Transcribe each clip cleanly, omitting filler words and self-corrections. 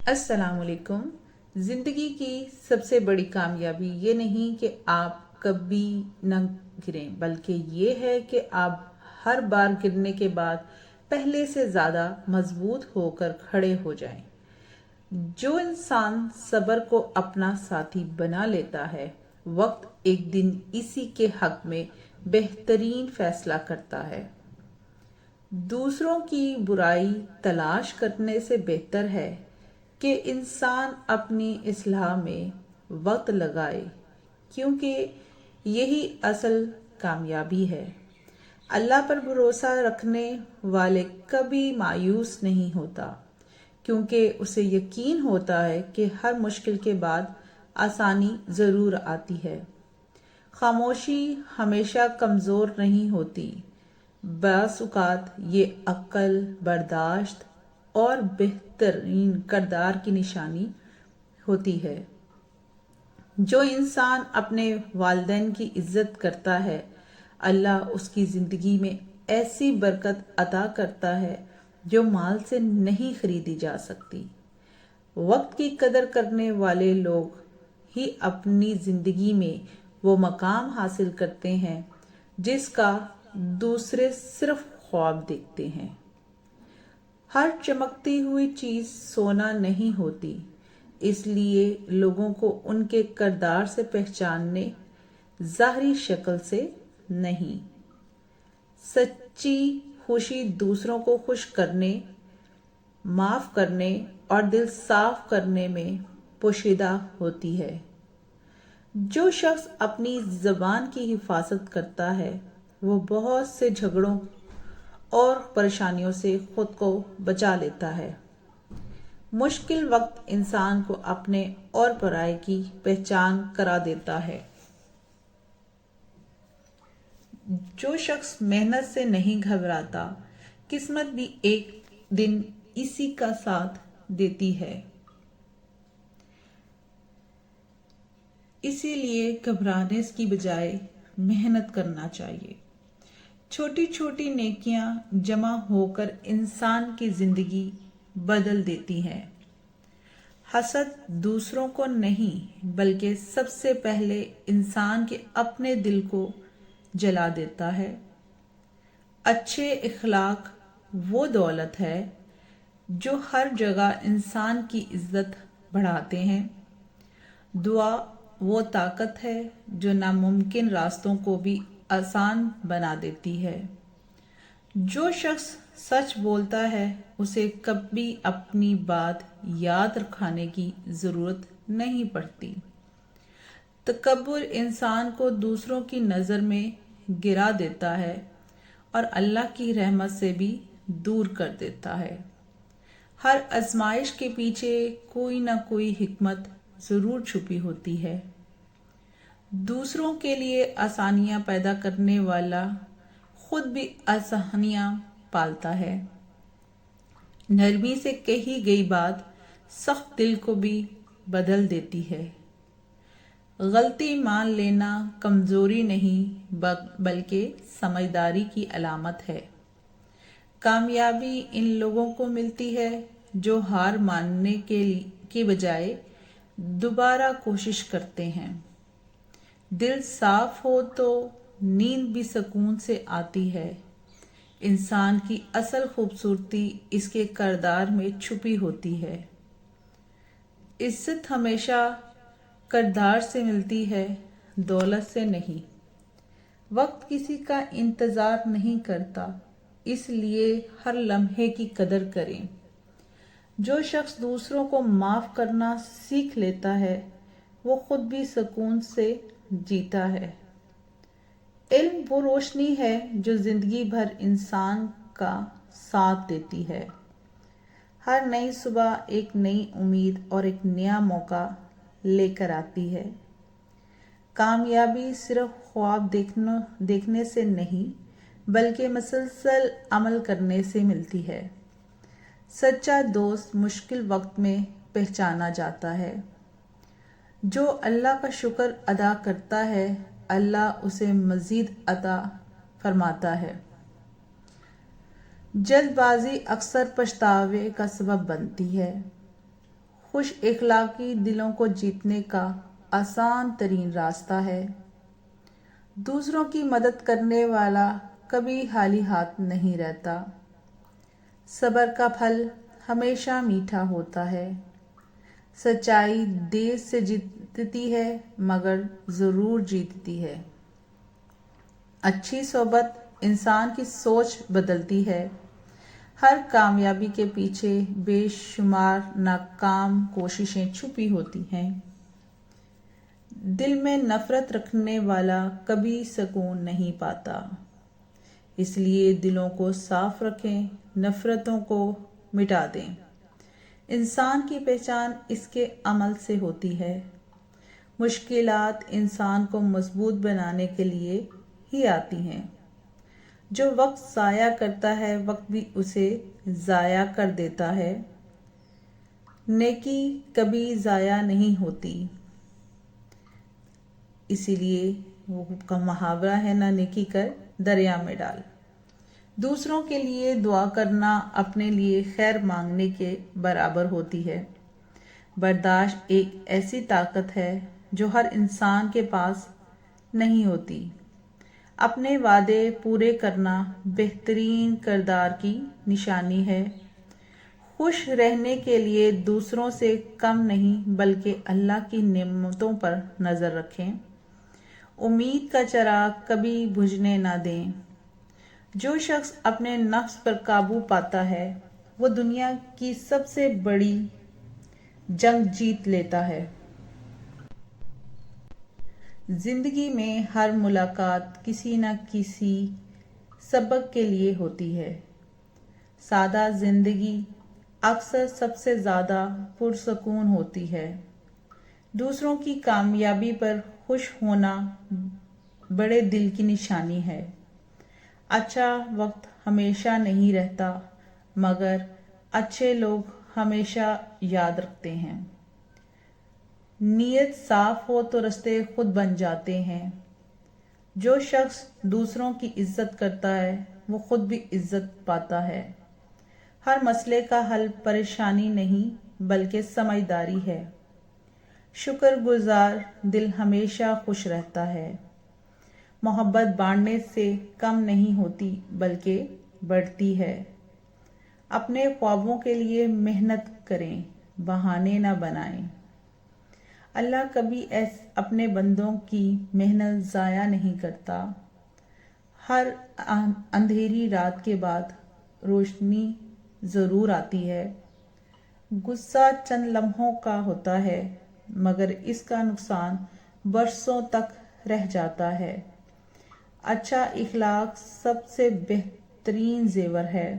السلام علیکم۔ زندگی کی سب سے بڑی کامیابی یہ نہیں کہ آپ کبھی نہ گریں، بلکہ یہ ہے کہ آپ ہر بار گرنے کے بعد پہلے سے زیادہ مضبوط ہو کر کھڑے ہو جائیں۔ جو انسان صبر کو اپنا ساتھی بنا لیتا ہے، وقت ایک دن اسی کے حق میں بہترین فیصلہ کرتا ہے۔ دوسروں کی برائی تلاش کرنے سے بہتر ہے کہ انسان اپنی اصلاح میں وقت لگائے، کیونکہ یہی اصل کامیابی ہے۔ اللہ پر بھروسہ رکھنے والے کبھی مایوس نہیں ہوتا، کیونکہ اسے یقین ہوتا ہے کہ ہر مشکل کے بعد آسانی ضرور آتی ہے۔ خاموشی ہمیشہ کمزور نہیں ہوتی، بعض اوقات یہ عقل، برداشت اور بہترین کردار کی نشانی ہوتی ہے۔ جو انسان اپنے والدین کی عزت کرتا ہے، اللہ اس کی زندگی میں ایسی برکت عطا کرتا ہے جو مال سے نہیں خریدی جا سکتی۔ وقت کی قدر کرنے والے لوگ ہی اپنی زندگی میں وہ مقام حاصل کرتے ہیں جس کا دوسرے صرف خواب دیکھتے ہیں۔ ہر چمکتی ہوئی چیز سونا نہیں ہوتی، اس لیے لوگوں کو ان کے کردار سے پہچاننے، ظاہری شکل سے نہیں۔ سچی خوشی دوسروں کو خوش کرنے، معاف کرنے اور دل صاف کرنے میں پوشیدہ ہوتی ہے۔ جو شخص اپنی زبان کی حفاظت کرتا ہے، وہ بہت سے جھگڑوں اور پریشانیوں سے خود کو بچا لیتا ہے۔ مشکل وقت انسان کو اپنے اور پرائے کی پہچان کرا دیتا ہے۔ جو شخص محنت سے نہیں گھبراتا، قسمت بھی ایک دن اسی کا ساتھ دیتی ہے۔ اسی لیے گھبرانے کی بجائے محنت کرنا چاہیے۔ چھوٹی چھوٹی نیکیاں جمع ہو کر انسان کی زندگی بدل دیتی ہیں۔ حسد دوسروں کو نہیں، بلکہ سب سے پہلے انسان کے اپنے دل کو جلا دیتا ہے۔ اچھے اخلاق وہ دولت ہے جو ہر جگہ انسان کی عزت بڑھاتے ہیں۔ دعا وہ طاقت ہے جو ناممکن راستوں کو بھی آسان بنا دیتی ہے۔ جو شخص سچ بولتا ہے، اسے کبھی اپنی بات یاد رکھانے کی ضرورت نہیں پڑتی۔ تکبر انسان کو دوسروں کی نظر میں گرا دیتا ہے اور اللہ کی رحمت سے بھی دور کر دیتا ہے۔ ہر آزمائش کے پیچھے کوئی نہ کوئی حکمت ضرور چھپی ہوتی ہے۔ دوسروں کے لیے آسانیاں پیدا کرنے والا خود بھی آسانیاں پالتا ہے۔ نرمی سے کہی گئی بات سخت دل کو بھی بدل دیتی ہے۔ غلطی مان لینا کمزوری نہیں، بلکہ سمجھداری کی علامت ہے۔ کامیابی ان لوگوں کو ملتی ہے جو ہار ماننے کے بجائے دوبارہ کوشش کرتے ہیں۔ دل صاف ہو تو نیند بھی سکون سے آتی ہے۔ انسان کی اصل خوبصورتی اس کے کردار میں چھپی ہوتی ہے۔ عزت ہمیشہ کردار سے ملتی ہے، دولت سے نہیں۔ وقت کسی کا انتظار نہیں کرتا، اس لیے ہر لمحے کی قدر کریں۔ جو شخص دوسروں کو معاف کرنا سیکھ لیتا ہے، وہ خود بھی سکون سے جیتا ہے۔ علم وہ روشنی ہے جو زندگی بھر انسان کا ساتھ دیتی ہے۔ ہر نئی صبح ایک نئی امید اور ایک نیا موقع لے کر آتی ہے۔ کامیابی صرف خواب دیکھنے سے نہیں، بلکہ مسلسل عمل کرنے سے ملتی ہے۔ سچا دوست مشکل وقت میں پہچانا جاتا ہے۔ جو اللہ کا شکر ادا کرتا ہے، اللہ اسے مزید عطا فرماتا ہے۔ جلد بازی اکثر پچھتاوے کا سبب بنتی ہے۔ خوش اخلاقی دلوں کو جیتنے کا آسان ترین راستہ ہے۔ دوسروں کی مدد کرنے والا کبھی خالی ہاتھ نہیں رہتا۔ صبر کا پھل ہمیشہ میٹھا ہوتا ہے۔ سچائی دیر سے جیتتی ہے مگر ضرور جیتتی ہے۔ اچھی صحبت انسان کی سوچ بدلتی ہے۔ ہر کامیابی کے پیچھے بے شمار ناکام کوششیں چھپی ہوتی ہیں۔ دل میں نفرت رکھنے والا کبھی سکون نہیں پاتا۔ اس لیے دلوں کو صاف رکھیں، نفرتوں کو مٹا دیں۔ انسان کی پہچان اس کے عمل سے ہوتی ہے۔ مشکلات انسان کو مضبوط بنانے کے لیے ہی آتی ہیں۔ جو وقت ضائع کرتا ہے وقت بھی اسے ضائع کر دیتا ہے۔ نیکی کبھی ضائع نہیں ہوتی۔ اسی لیے وہ کا محاورہ ہے، نہ نیکی کر دریا میں ڈال۔ دوسروں کے لیے دعا کرنا اپنے لیے خیر مانگنے کے برابر ہوتی ہے۔ برداشت ایک ایسی طاقت ہے جو ہر انسان کے پاس نہیں ہوتی۔ اپنے وعدے پورے کرنا بہترین کردار کی نشانی ہے۔ خوش رہنے کے لیے دوسروں سے کم نہیں بلکہ اللہ کی نعمتوں پر نظر رکھیں۔ امید کا چراغ کبھی بجھنے نہ دیں۔ جو شخص اپنے نفس پر قابو پاتا ہے وہ دنیا کی سب سے بڑی جنگ جیت لیتا ہے۔ زندگی میں ہر ملاقات کسی نہ کسی سبق کے لیے ہوتی ہے۔ سادہ زندگی اکثر سب سے زیادہ پرسکون ہوتی ہے۔ دوسروں کی کامیابی پر خوش ہونا بڑے دل کی نشانی ہے۔ اچھا وقت ہمیشہ نہیں رہتا مگر اچھے لوگ ہمیشہ یاد رکھتے ہیں۔ نیت صاف ہو تو رستے خود بن جاتے ہیں۔ جو شخص دوسروں کی عزت کرتا ہے وہ خود بھی عزت پاتا ہے۔ ہر مسئلے کا حل پریشانی نہیں بلکہ سمجھداری ہے۔ شکر گزار دل ہمیشہ خوش رہتا ہے۔ محبت بانٹنے سے کم نہیں ہوتی بلکہ بڑھتی ہے۔ اپنے خوابوں کے لیے محنت کریں، بہانے نہ بنائیں۔ اللہ کبھی اپنے بندوں کی محنت ضائع نہیں کرتا۔ ہر اندھیری رات کے بعد روشنی ضرور آتی ہے۔ غصہ چند لمحوں کا ہوتا ہے مگر اس کا نقصان برسوں تک رہ جاتا ہے۔ اچھا اخلاق سب سے بہترین زیور ہے۔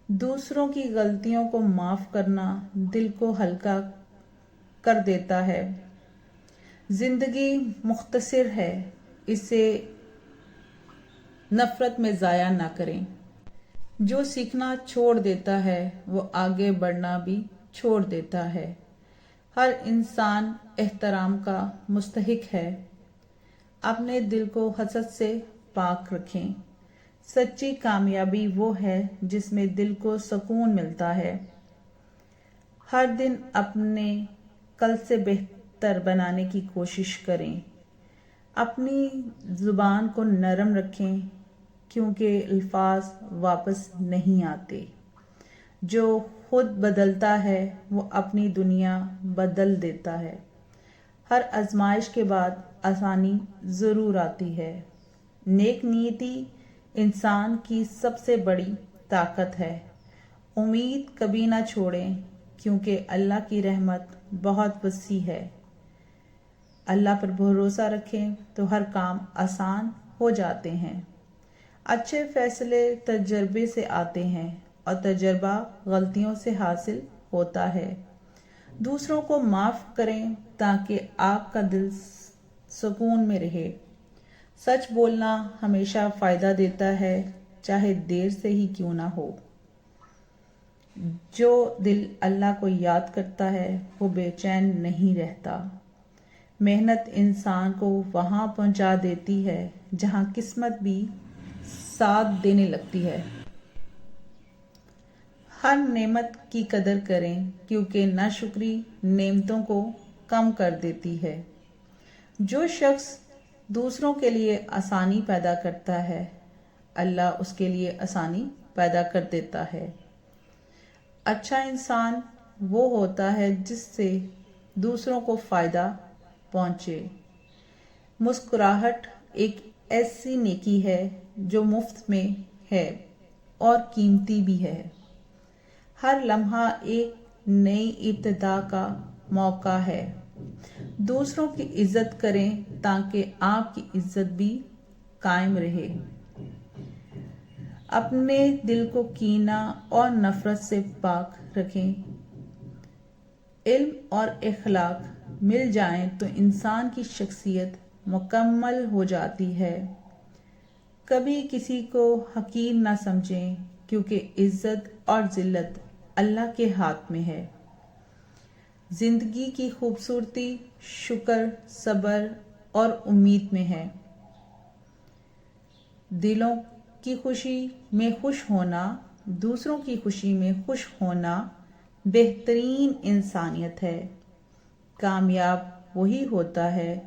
دوسروں کی غلطیوں کو معاف کرنا دل کو ہلکا کر دیتا ہے۔ زندگی مختصر ہے، اسے نفرت میں ضائع نہ کریں۔ جو سیکھنا چھوڑ دیتا ہے وہ آگے بڑھنا بھی چھوڑ دیتا ہے۔ ہر انسان احترام کا مستحق ہے۔ اپنے دل کو حسد سے پاک رکھیں۔ سچی کامیابی وہ ہے جس میں دل کو سکون ملتا ہے۔ ہر دن اپنے کل سے بہتر بنانے کی کوشش کریں۔ اپنی زبان کو نرم رکھیں کیونکہ الفاظ واپس نہیں آتے۔ جو خود بدلتا ہے وہ اپنی دنیا بدل دیتا ہے۔ ہر آزمائش کے بعد آسانی ضرور آتی ہے۔ نیک نیتی انسان کی سب سے بڑی طاقت ہے۔ امید کبھی نہ چھوڑیں کیونکہ اللہ کی رحمت بہت وسیع ہے۔ اللہ پر بھروسہ رکھیں تو ہر کام آسان ہو جاتے ہیں۔ اچھے فیصلے تجربے سے آتے ہیں اور تجربہ غلطیوں سے حاصل ہوتا ہے۔ دوسروں کو معاف کریں تاکہ آپ کا دل سکون میں رہے۔ سچ بولنا ہمیشہ فائدہ دیتا ہے چاہے دیر سے ہی کیوں نہ ہو۔ جو دل اللہ کو یاد کرتا ہے وہ بے چین نہیں رہتا۔ محنت انسان کو وہاں پہنچا دیتی ہے جہاں قسمت بھی ساتھ دینے لگتی ہے۔ ہر نعمت کی قدر کریں کیونکہ ناشکری نعمتوں کو کم کر دیتی ہے۔ جو شخص دوسروں کے لیے آسانی پیدا کرتا ہے اللہ اس کے لیے آسانی پیدا کر دیتا ہے۔ اچھا انسان وہ ہوتا ہے جس سے دوسروں کو فائدہ پہنچے۔ مسکراہٹ ایک ایسی نیکی ہے جو مفت میں ہے اور قیمتی بھی ہے۔ ہر لمحہ ایک نئی ابتدا کا موقع ہے۔ دوسروں کی عزت کریں تاکہ آپ کی عزت بھی قائم رہے۔ اپنے دل کو کینہ اور نفرت سے پاک رکھیں۔ علم اور اخلاق مل جائیں تو انسان کی شخصیت مکمل ہو جاتی ہے۔ کبھی کسی کو حقیر نہ سمجھیں کیونکہ عزت اور ذلت اللہ کے ہاتھ میں ہے۔ زندگی کی خوبصورتی شکر، صبر اور امید میں ہے۔ دلوں کی خوشی میں خوش ہونا، دوسروں کی خوشی میں خوش ہونا بہترین انسانیت ہے۔ کامیاب وہی ہوتا ہے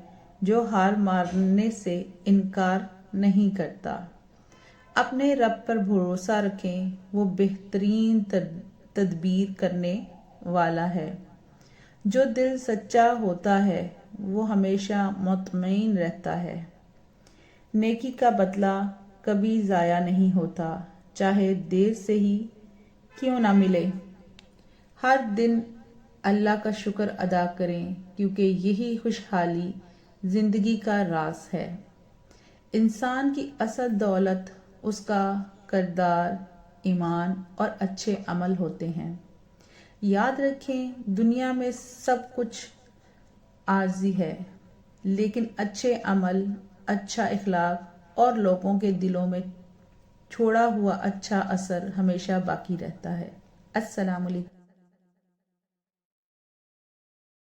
جو ہار ماننے سے انکار نہیں کرتا۔ اپنے رب پر بھروسہ رکھیں، وہ بہترین تدبیر کرنے والا ہے۔ جو دل سچا ہوتا ہے وہ ہمیشہ مطمئن رہتا ہے۔ نیکی کا بدلہ کبھی ضائع نہیں ہوتا، چاہے دیر سے ہی کیوں نہ ملے۔ ہر دن اللہ کا شکر ادا کریں کیونکہ یہی خوشحالی زندگی کا راز ہے۔ انسان کی اصل دولت اس کا کردار، ایمان اور اچھے عمل ہوتے ہیں۔ یاد رکھیں دنیا میں سب کچھ عارضی ہے، لیکن اچھے عمل، اچھا اخلاق اور لوگوں کے دلوں میں چھوڑا ہوا اچھا اثر ہمیشہ باقی رہتا ہے۔ السلام علیکم۔